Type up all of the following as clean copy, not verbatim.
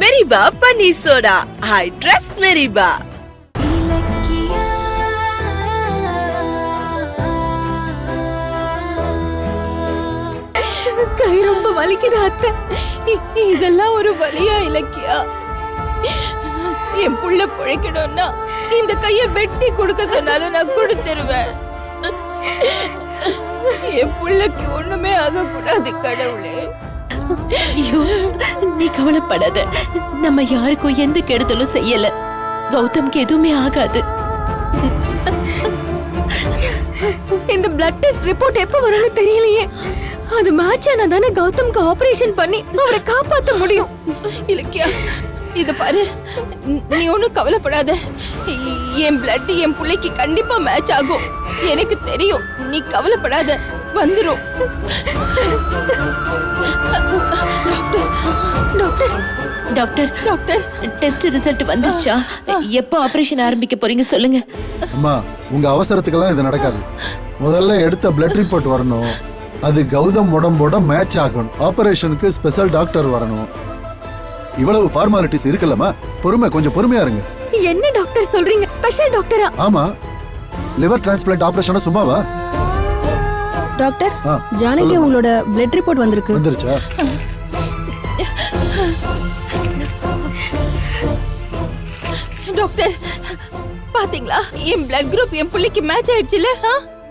மெரிபா paneer soda. I trust மெரிபா. கை ரொம்ப வலிக்குது அத்தை. இதெல்லாம் ஒரு வலியா இலக்கியா? என் புள்ள பிழைக்கணும்னா இந்த கைய வெட்டி கொடுக்க சொன்னாலும் நான் கொடுத்துருவேன். என் புள்ளைக்கு ஒண்ணுமே ஆகக்கூடாது கடவுளே. ஐயோ, நீ கவலைப்படாத. நம்ம யாருக்கும் எந்த கெடுதலும் செய்யல. கௌதம்க்கு எதுவுமே ஆகாது. இந்த பிளட் டெஸ்ட் ரிப்போர்ட் எப்ப வரும்னு தெரியலையே. அது மேட்ச் ஆனா தானே கௌதம்க்கு ஆபரேஷன் பண்ணி அவரை காப்பாத்த முடியும். இலக்கியா, இத பாரு, நீ ஒன்னும் கவலைப்படாத. என் பிளட் என் புள்ளைக்கு கண்டிப்பா மேட்ச் ஆகும். எனக்கு தெரியும். நீ கவலைப்படாத, வந்துரும். Doctor doctor doctor test result வந்துச்சா? எப்போ ஆபரேஷன் ஆரம்பிக்க போறீங்க சொல்லுங்க. அம்மா, உங்க அவசரத்துக்கெல்லாம் இது நடக்காது. முதல்ல எடுத்த பிளட் ரிப்போர்ட் வரணும். அது கௌதம் உடம்போட மேட்ச் ஆகணும். ஆபரேஷனுக்கு ஸ்பெஷல் டாக்டர் வரணும். இவ்வளவு ஃபார்மாலிட்டிஸ் இருக்குல்லம்மா. கொஞ்சம் பொறுமையா இருங்க. என்ன டாக்டர் சொல்றீங்க? ஸ்பெஷல் டாக்டரா? ஆமா, லிவர் டிரான்ஸ்பிளான்ட் ஆபரேஷனா சும்மாவா? டாக்டர், ஜானகி உங்களோட பிளட் ரிப்போர்ட் வந்திருக்கு. வந்துருச்சா? டாக்டர், பாத்தீங்களா? என் பிளட் குரூப் என் புள்ளைக்கு மேட்ச் ஆயிடுச்சுல?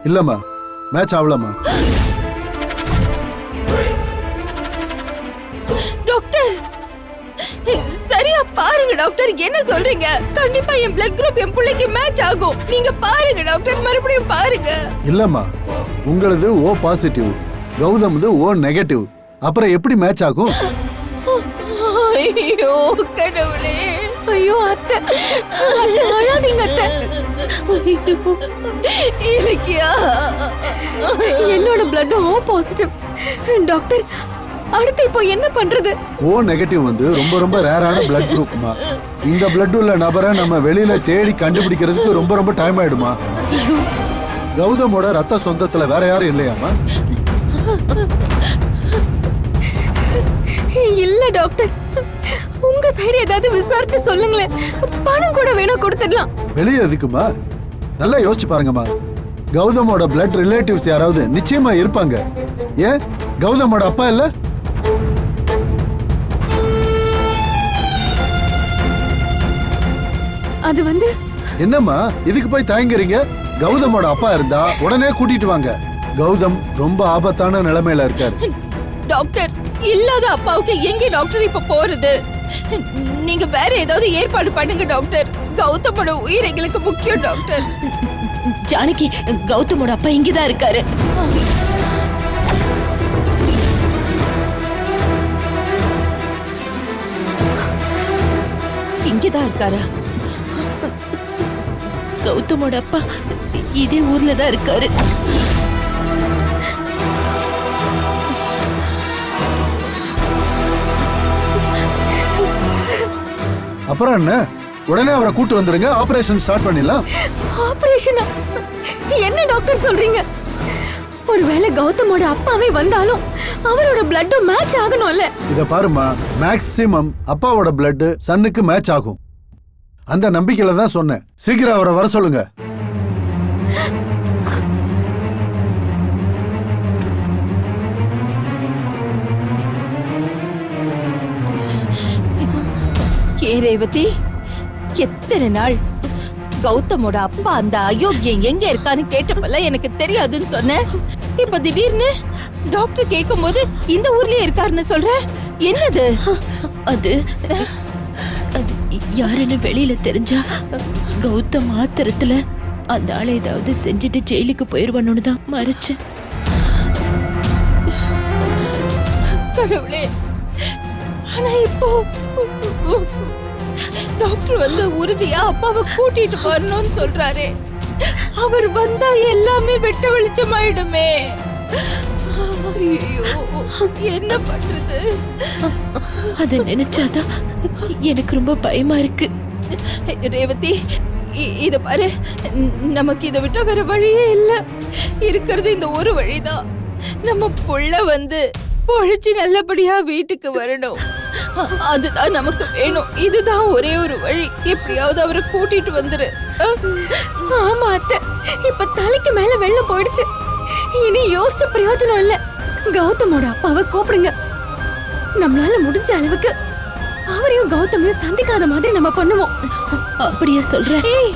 இல்லம்மா, மேட்ச் ஆகலம்மா. டாக்டர், சரியா பாருங்க டாக்டர். என்ன சொல்றீங்க? கண்டிப்பா என் பிளட் குரூப் என் புள்ளைக்கு மேட்ச் ஆகும். நீங்க பாருங்க டாக்டர், மறுபடியும் பாருங்க. இல்லம்மா, உங்களது O பாசிட்டிவ், கௌதம்து O நெகட்டிவ். அப்புறம் எப்படி மேட்ச் ஆகும்? ஐயோ கடவுளே. ஐயோ அத்தை, அழாதீங்க அத்தை. இலக்கியா, என்னோட பிளட் O பாசிட்டிவ். டாக்டர், அடுத்து இப்போ என்ன பண்றது? O நெகட்டிவ் வந்து ரொம்ப ரொம்ப ரேரான பிளட் குரூப்மா. இந்த பிளட் உள்ள நபரை நம்ம வெளியில தேடி கண்டுபிடிக்கிறதுக்கு ரொம்ப ரொம்ப டைம் ஆயிடுமா. கௌதமோட ரத்த சொந்தத்துல வேற யாரும் இல்லையாமா? இல்ல டாக்டர், உங்க சைடு ஏதாவது விசாரிச்சு சொல்லுங்களேன். பணம் கூட வேணா கொடுத்துடலாம். வெளியே எதுக்குமா? நல்லா யோசிச்சு பாருங்கம்மா. கௌதமோட பிளட் ரிலேட்டிவ்ஸ் யாராவது நிச்சயமா இருப்பாங்க. ஏன் கௌதமோட அப்பா இல்ல? அது வந்து என்னம்மா இதுக்கு போய் தயங்குறீங்க? கௌதமோட அப்பா இருந்தா உடனே கூட்டிட்டு வாங்க. கௌதம் ரொம்ப ஆபத்தான நிலைமையில இருக்காரு. டாக்டர், இல்லாத அப்பாவுக்கு எங்க டாக்டர் இப்ப போறது? நீங்க வேற ஏதாவது ஏற்பாடு பண்ணுங்க டாக்டர். கௌதமோட உயிர் எங்களுக்கு முக்கியம் டாக்டர். ஜானகி, கௌதமோட அப்பா இங்கதான் இருக்காரு. இங்கதான் இருக்காரா? கௌதமோட அப்பா இதே ஊர்ல தான் இருக்காரு. அப்புறம் என்ன? உடனே அவரை கூட்டு வந்துருங்க. ஆபரேஷன் ஸ்டார்ட் பண்ணிடலாம். ஆபரேஷனா? என்ன டாக்டர் சொல்றீங்க? ஒருவேளை கௌதமோட அப்பாவே வந்தாலும் அவரோட பிளட்டும் மேட்ச் ஆகணும்ல. இத பாருமா, மேக்ஸிமம் அப்பாவோட பிளட் சன்னுக்கு மேட்ச் ஆகும். அந்த நம்பிக்கையில தான் சொன்னேன். சீக்கிரம் அவரை வர சொல்லுங்க. ஏ ரேவதி, எத்தனை நாள் கௌதமோட அப்பா அந்த அயோக்கியம் எங்க இருக்கான்னு கேட்டப்பல எனக்கு தெரியாதுன்னு சொன்னேன். இப்ப திடீர்னு டாக்டர் கேட்கும் போது இந்த ஊர்லயே இருக்காருன்னு சொல்ற. என்னது அது? அது யாருன்னு வெளியில தெரிஞ்சா கௌதம் ஆத்திரத்துல அந்த ஆளை ஏதாவது செஞ்சுட்டு ஜெயிலுக்கு போயிருவானு தான் மறைச்சு. கடவுளே, ஆனா இப்போ டாக்டர் வந்து உறுதியா அப்பாவை கூட்டிட்டு வரணும்னு சொல்றாரே. அவர் வந்தா எல்லாமே வெட்ட வெளிச்சமாயிடுமே. ஐயோ, என்ன பண்றது? அத நினைச்சாதான் எனக்கு ரொம்ப பயமா இருக்கு. ரேவதி, இத பாரு, நமக்கு இதை விட்டா வேற வழியே இல்ல. இருக்கிறது இந்த ஒரு வழிதான். நம்ம புள்ள வந்து பொழைச்சு நல்லபடியா வீட்டுக்கு வரணும். அதுதான் நமக்கு வேணும். இதுதான் ஒரே ஒரு வழி. எப்படியாவது அவரை கூட்டிட்டு வந்துரு. ஆமா அத்தை, இப்ப தலைக்கு மேல வெள்ளம் போயிடுச்சு. இனி யோசிச்ச பிரயோஜனம் இல்ல. கௌதமோட அப்பாவை கூப்பிடுங்க. நம்மளால முடிஞ்ச அளவுக்கு அவரையும் கௌதமையும் சந்திக்காத மாதிரி நம்ம பண்ணுவோம். அப்படியே சொல்ற? ஏய்,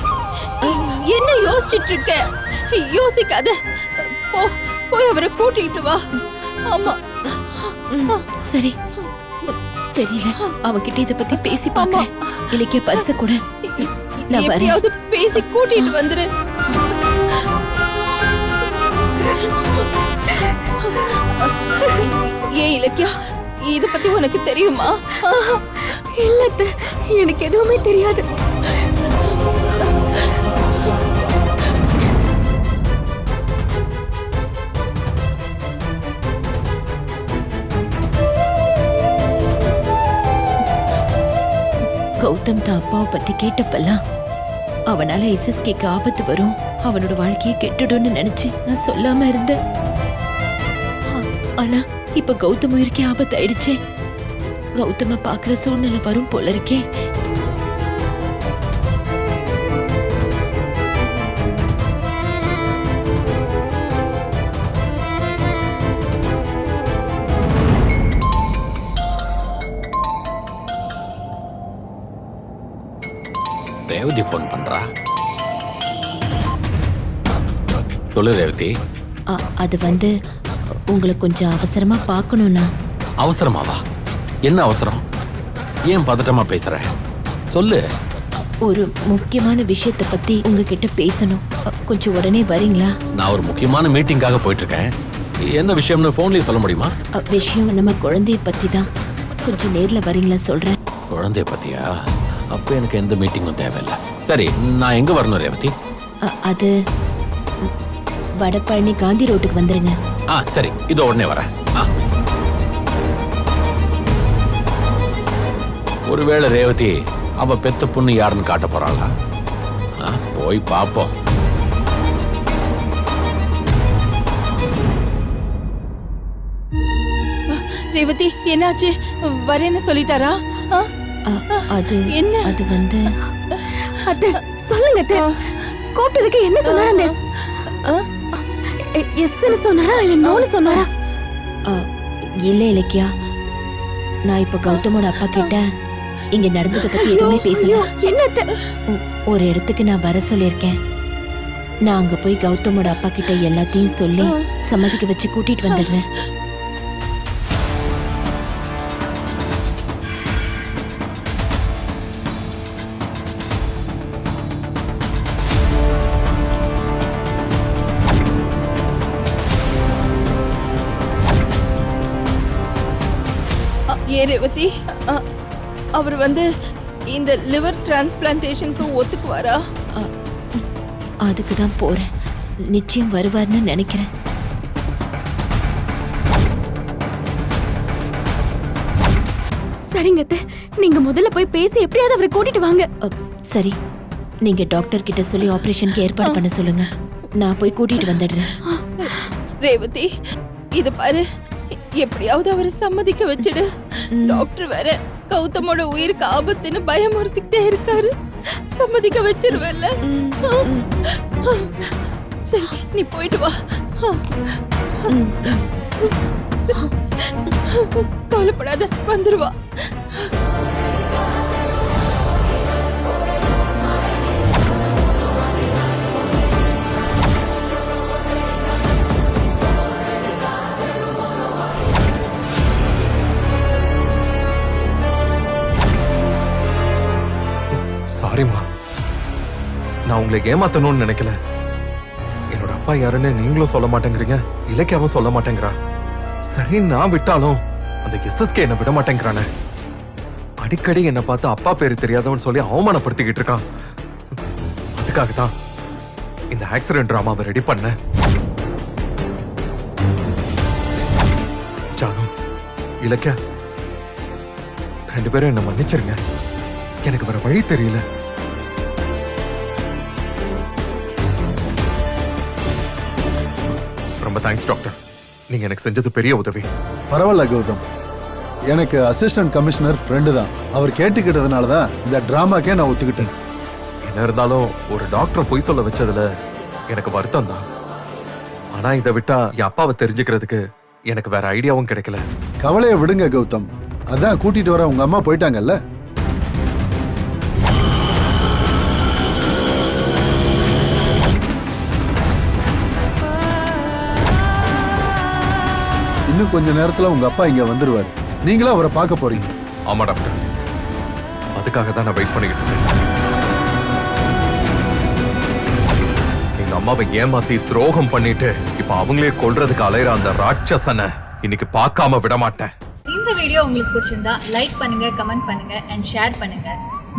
என்ன யோசிச்சுட்டு இருக்க? யோசிக்காத. போ, போய் அவரை கூட்டிட்டு வா. ஆமா, சரி. தெரியல, அவகிட்ட இத பத்தி பேசி பார்க்கறேன். இலக்கிய பரிசு கூட நான் வரேன். எப்படியாவது பேசி கூட்டிட்டு வந்துரு. ஏன் இலக்கியா, இத பத்தி உனக்கு தெரியுமா? இல்ல அத்தை, எனக்கு எதுவுமே தெரியாது. கௌதம் தான் அப்பாவை பத்தி கேட்டப்பெல்லாம் அவனால எஸ்எஸ்கேக்கு ஆபத்து வரும், அவனோட வாழ்க்கையை கெட்டுடும்னு நினைச்சு நான் சொல்லாம இருந்தேன். ஆனா இப்ப கௌதம் உயிருக்கே ஆபத்து ஆயிடுச்சே. கௌதம பாக்குற சூழ்நிலை வரும் போல இருக்கே. ரேவதி போன் பண்றா. சொல்லு ரேவதி. அது வந்து உங்களை கொஞ்சம் அவசரமா பார்க்கணும்னா. அவசரமாவா? என்ன அவசரம்? ஏன் பதட்டமா பேசுற? சொல்லு. ஒரு முக்கியமான விஷயத்தை பத்தி உங்ககிட்ட பேசணும். கொஞ்சம் உடனே வரீங்களா? நான் ஒரு முக்கியமான மீட்டிங்காக போயிட்டு இருக்கேன். என்ன விஷயம்னு போன்லயே சொல்ல முடியுமா? விஷயம் நம்ம குழந்தைய பத்தி தான். கொஞ்சம் நேர்ல வரீங்களா சொல்றேன். குழந்தைய பத்தியா? அப்ப எனக்கு எந்த மீட்டிங்கும் தேவையில்லை. சரி, நான் எங்க வரணும் ரேவதி? அது வடபழனி காந்தி ரோட்டுக்கு வந்துருங்க. சரி, இதோ உடனே வரேன். ஒருவேளை ரேவதி அவ பெத்த பொண்ணு யாருன்னு காட்ட போறாளா? போய் பாப்போம். ரேவதி, என்னாச்சு? வரேன்னு சொல்லிட்டாரா? அது என்ன? அது வந்து அத்தை, சொல்லுங்க அத்தை. கூப்பிட்டதுக்கு என்ன சொன்னாரா? அந்த எஸ்ன்னு சொன்னாரா இல்ல நோன்னு சொன்னாரா? இல்ல இலக்கியா, நான் இப்ப கௌதமோட அப்பா கிட்ட இங்க நடந்ததை பத்தி எதுவுமே பேசல. என்ன அத்தை? ஒரு இடத்துக்கு நான் வர சொல்லியிருக்கேன். நான் அங்க போய் கௌதமோட அப்பா கிட்ட எல்லாத்தையும் சொல்லி சம்மதிக்க வச்சு கூட்டிட்டு வந்துடுறேன். ஏ ரேவதி, அவர் வந்து இந்த லிவர் டிரான்ஸ்பிளான்டேஷனுக்கு ஒத்துக்குவாரா? அதுக்கு தான் போறேன். நிச்சயம் வருவார்னு நினைக்கிறேன். சரிங்க அத்தை, நீங்க முதல்ல போய் பேசி எப்படியாவது அவரை கூட்டிட்டு வாங்க. சரி, நீங்க டாக்டர் கிட்ட சொல்லி ஆபரேஷனுக்கு ஏற்பாடு பண்ண சொல்லுங்க. நான் போய் கூட்டிட்டு வந்துடுறேன். ரேவதி, இது பாரு, எப்படியாவது அவரை சம்மதிக்க வச்சிடு. டாக்டர் வேற கௌதமோட உயிருக்கு ஆபத்துன்னு பயமுறுத்திக்கிட்டே இருக்காரு. சம்மதிக்க வச்சிருவேல்ல? சரி, நீ போயிட்டு வா. கவலைப்படாத, வந்துருவா. சாரிம்மா, நான் உங்களை ஏமாத்தணும்னு நினைக்கல. என்னோட அப்பா யாருன்னு நீங்களும் சொல்ல மாட்டேங்கிறீங்க, இலக்கியாவும் சொல்ல மாட்டேங்கிறா. சரி, நான் விட்டாலும் அந்த எஸ்எஸ்கே என்ன விட மாட்டேங்கிறானே. அடிக்கடி என்ன பார்த்து அப்பா பேரு தெரியாதவன்னு சொல்லி அவமானப்படுத்திக்கிட்டு இருக்கான். அதுக்காக தான் இந்த ஆக்சிடென்ட் டிராமாவை ரெடி பண்ண. ஜானு, இலக்கியா, 2 பேரும் என்ன மன்னிச்சிருங்க. எனக்கு வர வழி தெரியல. ரொம்ப தேங்க்ஸ் டாக்டர். நீங்க எனக்கு செஞ்சது பெரிய உதவி. பரவாயில்ல கௌதம், எனக்கு அசிஸ்டன்ட் கமிஷனர் ஃப்ரெண்டு தான். அவர் கேட்டுக்கிட்டதுனால தான் இந்த டிராமாக்கே நான் ஒத்துக்கிட்டேன். என்ன இருந்தாலும் ஒரு டாக்டரை பொய் சொல்ல வச்சதுல எனக்கு வருத்தம் தான். ஆனா இதை விட்டா என் அப்பாவை தெரிஞ்சுக்கிறதுக்கு எனக்கு வேற ஐடியாவும் கிடைக்கல. கவலையை விடுங்க கௌதம். அதான் கூட்டிட்டு வர உங்க அம்மா போயிட்டாங்கல்ல. இன்னும் கொஞ்ச நேரத்துல உங்க அப்பா இங்க வந்துருவாரு. நீங்களும் அவரை பார்க்க போறீங்க. ஆமா டாக்டர், அதுக்காக தான் நான் வெயிட் பண்ணிக்கிட்டு இருக்கேன். எங்க அம்மாவை ஏமாத்தி துரோகம் பண்ணிட்டு இப்ப அவங்களே கொல்றதுக்கு அலையிற அந்த ராட்சசனை இன்னைக்கு பார்க்காம விட மாட்டேன். இந்த வீடியோ உங்களுக்கு பிடிச்சிருந்தா லைக் பண்ணுங்க, கமெண்ட் பண்ணுங்க அண்ட் ஷேர் பண்ணுங்க.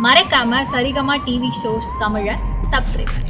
மறக்காம சரிகமா டிவி ஷோஸ் தமிழை சப்ஸ்கிரைப் பண்ணுங்க.